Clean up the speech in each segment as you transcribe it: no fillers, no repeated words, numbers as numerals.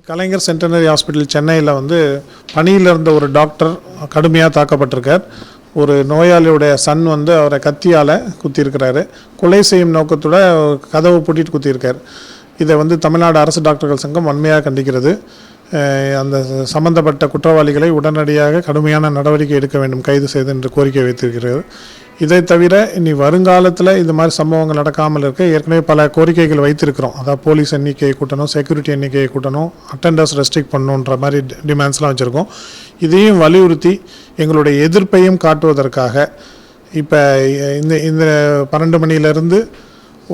கலைஞர் centenary hospital சென்னையில் பணியில் இருந்த ஒரு டாக்டர் கடுமையாக தாக்கப்பட்டிருக்கார். ஒரு நோயாளியுடைய சன் அவரை கத்தியால் குத்தியிருக்கிறாரு. கொலை செய்யும் நோக்கத்தோட கதவை பூட்டிட்டு குத்தியிருக்கார். இதை தமிழ்நாடு அரசு டாக்டர்கள் சங்கம் வன்மையாக கண்டிக்கிறது. அந்த சம்பந்தப்பட்ட குற்றவாளிகளை உடனடியாக கடுமையான நடவடிக்கை எடுக்க வேண்டும், கைது செய்து என்று கோரிக்கை வைத்திருக்கிறது. இதை தவிர இனி வருங்காலத்தில் இந்த மாதிரி சம்பவங்கள் நடக்காமல் இருக்க ஏற்கனவே பல கோரிக்கைகள் வைத்திருக்கிறோம். அதாவது போலீஸ் எண்ணிக்கையை கூட்டணும், செக்யூரிட்டி எண்ணிக்கையை கூட்டணும், அட்டெண்டர்ஸ் ரெஸ்ட்ரிக்ட் பண்ணணுன்ற மாதிரி டிமாண்ட்ஸ்லாம் வச்சுருக்கோம். இதையும் வலியுறுத்தி எங்களுடைய எதிர்ப்பையும் காட்டுவதற்காக இப்போ இந்த 12 மணியிலிருந்து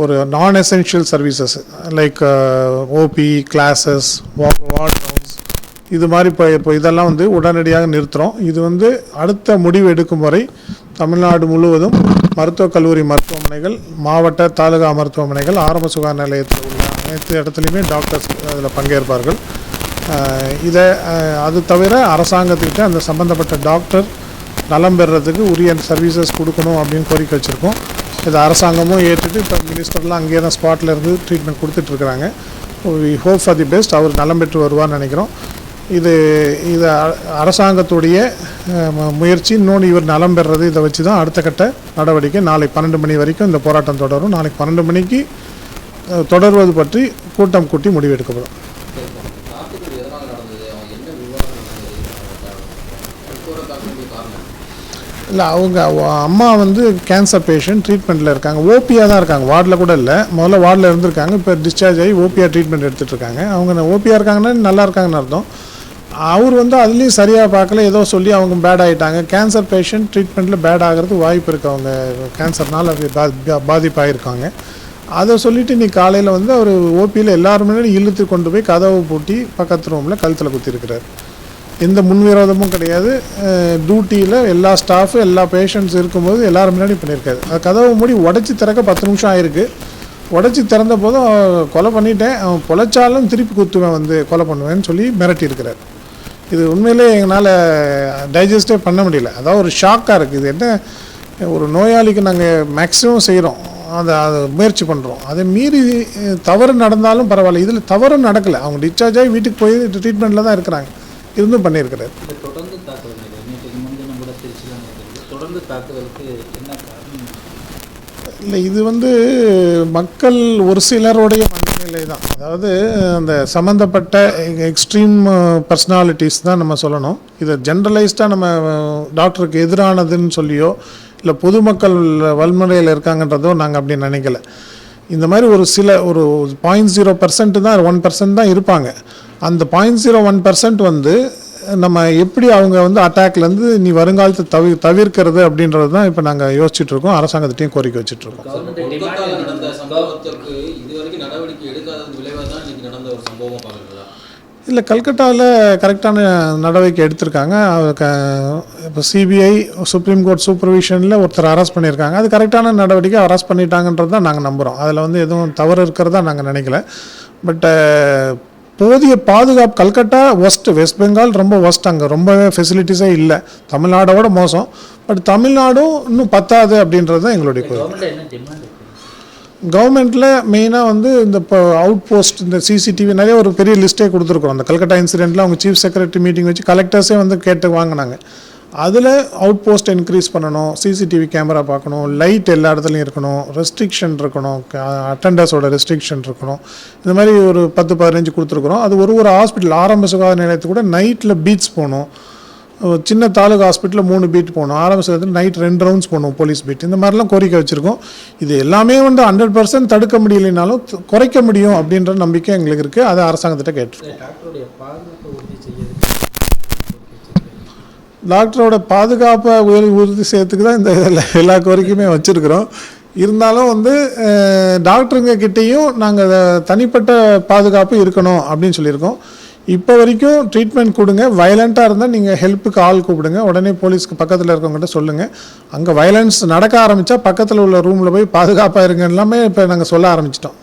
ஒரு non essential services like OP, classes, ward rounds இது மாதிரி இப்போ இதெல்லாம் உடனடியாக நிறுத்துகிறோம். இது அடுத்த முடிவு எடுக்கும் வரை தமிழ்நாடு முழுவதும் மருத்துவக் கல்லூரி மருத்துவமனைகள், மாவட்ட தாலுகா மருத்துவமனைகள், ஆரம்ப சுகாதார நிலையத்தில் உள்ள அனைத்து இடத்துலையுமே டாக்டர்ஸ் அதில் பங்கேற்பார்கள். அது தவிர அரசாங்கத்துக்கிட்ட அந்த சம்பந்தப்பட்ட டாக்டர் நலம் பெறுறதுக்கு உரிய சர்வீசஸ் கொடுக்கணும் அப்படின்னு கோரிக்கை வச்சுருக்கோம். இதை அரசாங்கமும் ஏற்றுட்டு இப்போ மினிஸ்டர்லாம் அங்கேயே தான் ஸ்பாட்டில் இருந்து ட்ரீட்மெண்ட் கொடுத்துட்ருக்குறாங்க. We hope for the best. அவர் நலம் பெற்று வருவார்னு நினைக்கிறோம். இது அரசாங்கத்துடைய முயற்சி. இன்னொன்று இவர் நலம் பெறுறது இதை வச்சு தான் அடுத்த கட்ட நடவடிக்கை. நாளை 12 மணி வரைக்கும் இந்த போராட்டம் தொடரும். நாளைக்கு 12 மணிக்கு தொடர்வது பற்றி கூட்டம் கூட்டி முடிவெடுக்கப்படும். இல்லை, அவங்க அம்மா கேன்சர் பேஷண்ட் ட்ரீட்மெண்ட்டில் இருக்காங்க. ஓபியாக தான் இருக்காங்க, வார்டில் கூட இல்லை. முதல்ல வார்டில் இருந்திருக்காங்க, இப்போ டிஸ்சார்ஜ் ஆகி ஓபியாக ட்ரீட்மெண்ட் எடுத்துகிட்டு இருக்காங்க. அவங்க ஓபியாக இருக்காங்கன்னா நல்லா இருக்காங்கன்னு அர்த்தம். அவர் அதுலேயும் சரியாக பார்க்கல, ஏதோ சொல்லி அவங்க பேட் ஆகிட்டாங்க. கேன்சர் பேஷண்ட் ட்ரீட்மெண்ட்டில் பேட் ஆகிறதுக்கு வாய்ப்பு இருக்குது. அவங்க கேன்சர்னால் பாதிப்பாகிருக்காங்க. அதை சொல்லிவிட்டு இன்றைக்கி காலையில் அவர் ஓபியில் எல்லாருமே இழுத்து கொண்டு போய் கதவை பூட்டி பக்கத்து ரூமில் கழுத்தில் குத்திருக்கிறார். எந்த முன்விரோதமும் கிடையாது. டியூட்டியில் எல்லா ஸ்டாஃபு, எல்லா பேஷண்ட்ஸ் இருக்கும்போது எல்லோரும் முன்னாடி பண்ணியிருக்காரு. அது கதவை மூடி உடச்சி திறக்க 10 நிமிஷம் ஆயிருக்கு. உடச்சி திறந்த போதும் கொலை பண்ணிட்டேன், அவன் பொழைச்சாலும் திருப்பி குத்துவேன், கொலை பண்ணுவேன்னு சொல்லி மிரட்டியிருக்கிறார். இது உண்மையிலே எங்களால் டைஜஸ்டே பண்ண முடியல. அதாவது ஒரு ஷாக்காக இருக்குது. இது என்ன, ஒரு நோயாளிக்கு நாங்கள் மேக்ஸிமம் செய்கிறோம், அதை முயற்சி பண்ணுறோம். அதை மீறி தவறு நடந்தாலும் பரவாயில்ல. இதில் தவறும் நடக்கலை. அவங்க டிஸ்சார்ஜ் ஆகி வீட்டுக்கு போய் ட்ரீட்மெண்ட்டில் தான் இருக்கிறாங்க. இருந்தும் பண்ணியிருக்கிறார். இல்லை, இது மக்கள் ஒரு சிலருடைய மனநிலை தான். அதாவது அந்த சம்மந்தப்பட்ட எக்ஸ்ட்ரீம் பர்சனாலிட்டிஸ் தான் நம்ம சொல்லணும். இதை ஜென்ரலைஸ்டாக நம்ம டாக்டருக்கு எதிரானதுன்னு சொல்லியோ இல்லை பொதுமக்கள் வன்முறையில் இருக்காங்கன்றதோ நாங்கள் அப்படி நினைக்கல. இந்த மாதிரி ஒரு 0.0% தான், 1% தான் இருப்பாங்க. அந்த 0.01% நம்ம எப்படி அவங்க அட்டாக்லேருந்து நீ வருங்காலத்தை தவிர்க்கிறது அப்படின்றது தான் இப்போ நாங்கள் யோசிச்சுட்டு இருக்கோம். அரசாங்கத்திட்டையும் கோரிக்கை வச்சுட்ருக்கோம். இல்லை, கல்கட்டாவில் கரெக்டான நடவடிக்கை எடுத்திருக்காங்க. இப்போ சிபிஐ, சுப்ரீம் கோர்ட் சூப்பர்விஷனில் ஒருத்தர் அரெஸ்ட் பண்ணியிருக்காங்க. அது கரெக்டான நடவடிக்கை, அரெஸ்ட் பண்ணிட்டாங்கன்றது தான் நாங்கள் நம்புகிறோம். அதில் எதுவும் தவறு இருக்கிறதா நாங்கள் நினைக்கல. பட் போதிய பாதுகாப்பு, கல்கட்டா ஒஸ்ட், வெஸ்ட் பெங்கால் ரொம்ப ஒஸ்ட். அங்கே ரொம்பவே ஃபெசிலிட்டிஸே இல்லை, தமிழ்நாடோட மோசம். பட் தமிழ்நாடும் இன்னும் பத்தாது அப்படின்றது தான் எங்களுடைய கோரிக்கை. கவர்மெண்ட்டில் மெயினாக இந்த இப்போ அவுட் போஸ்ட், இந்த சிசிடிவி நிறைய ஒரு பெரிய லிஸ்ட்டே கொடுத்துருக்கோம். அந்த கல்கட்டா இன்சிடெண்ட்டில் அவங்க சீஃப் செக்ரட்டரி மீட்டிங் வச்சு கலெக்டர்ஸே கேட்டு வாங்கினாங்க. அதில் அவுட் போஸ்ட் இன்க்ரீஸ் பண்ணணும், சிசிடிவி கேமரா பார்க்கணும், லைட் எல்லா இடத்துலையும் இருக்கணும், ரெஸ்ட்ரிக்ஷன் இருக்கணும், அட்டெண்டர்ஸோட ரெஸ்ட்ரிக்ஷன் இருக்கணும். இந்த மாதிரி ஒரு 10-15 கொடுத்துருக்குறோம். அது ஒரு ஹாஸ்பிட்டல், ஆரம்ப சுகாதார நிலையத்துக்கு கூட நைட்டில் பீட்ஸ் போகணும். சின்ன தாலுகா ஹாஸ்பிட்டலில் 3 பீட் போகணும். ஆரம்ப சுகாதாரத்தில் நைட் 2 ரவுண்ட்ஸ் போகணும், போலீஸ் பீட். இந்த மாதிரிலாம் கோரிக்கை வச்சுருக்கோம். இது எல்லாமே 100% தடுக்க முடியலைனாலும் குறைக்க முடியும் அப்படின்ற நம்பிக்கை எங்களுக்கு இருக்குது. அதை அரசாங்கத்திட்ட கேட்டிருக்கோம். டாக்டரோட பாதுகாப்பை உறுதி செய்யறதுக்கு தான் இந்த எல்லா கோரிக்கையுமே வச்சுருக்குறோம். இருந்தாலும் டாக்டருங்க கிட்டேயும் நாங்கள் தனிப்பட்ட பாதுகாப்பு இருக்கணும் அப்படின்னு சொல்லியிருக்கோம். இப்போ வரைக்கும் ட்ரீட்மெண்ட் கொடுங்க, வயலண்ட்டாக இருந்தால் நீங்கள் ஹெல்ப்புக்கு ஆள் கூப்பிடுங்க, உடனே போலீஸ்க்கு பக்கத்தில் இருக்கவங்ககிட்ட சொல்லுங்கள். அங்கே வயலன்ஸ் நடக்க ஆரம்பித்தா பக்கத்தில் உள்ள ரூமில் போய் பாதுகாப்பாக இருங்க எல்லாமே இப்போ நாங்கள் சொல்ல ஆரம்பிச்சிட்டோம்.